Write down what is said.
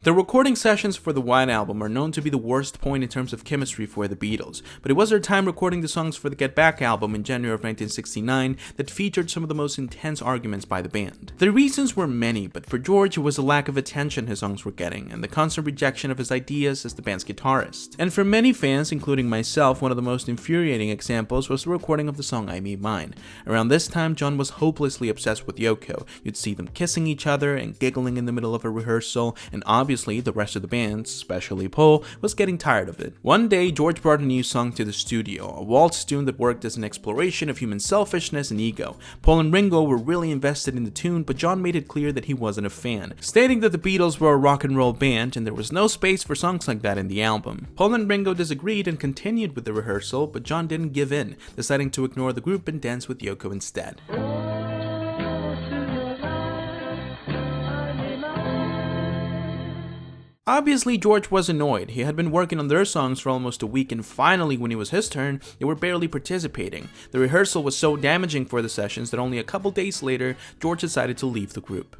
The recording sessions for the White Album are known to be the worst point in terms of chemistry for the Beatles, but it was their time recording the songs for the Get Back album in January of 1969 that featured some of the most intense arguments by the band. The reasons were many, but for George it was a lack of attention his songs were getting, and the constant rejection of his ideas as the band's guitarist. And for many fans, including myself, one of the most infuriating examples was the recording of the song I Me Mine. Around this time, John was hopelessly obsessed with Yoko. You'd see them kissing each other and giggling in the middle of a rehearsal, and obviously the rest of the band, especially Paul, was getting tired of it. One day, George brought a new song to the studio, a waltz tune that worked as an exploration of human selfishness and ego. Paul and Ringo were really invested in the tune, but John made it clear that he wasn't a fan, stating that the Beatles were a rock and roll band and there was no space for songs like that in the album. Paul and Ringo disagreed and continued with the rehearsal, but John didn't give in, deciding to ignore the group and dance with Yoko instead. Obviously, George was annoyed. He had been working on their songs for almost a week, and finally, when it was his turn, they were barely participating. The rehearsal was so damaging for the sessions that only a couple days later, George decided to leave the group.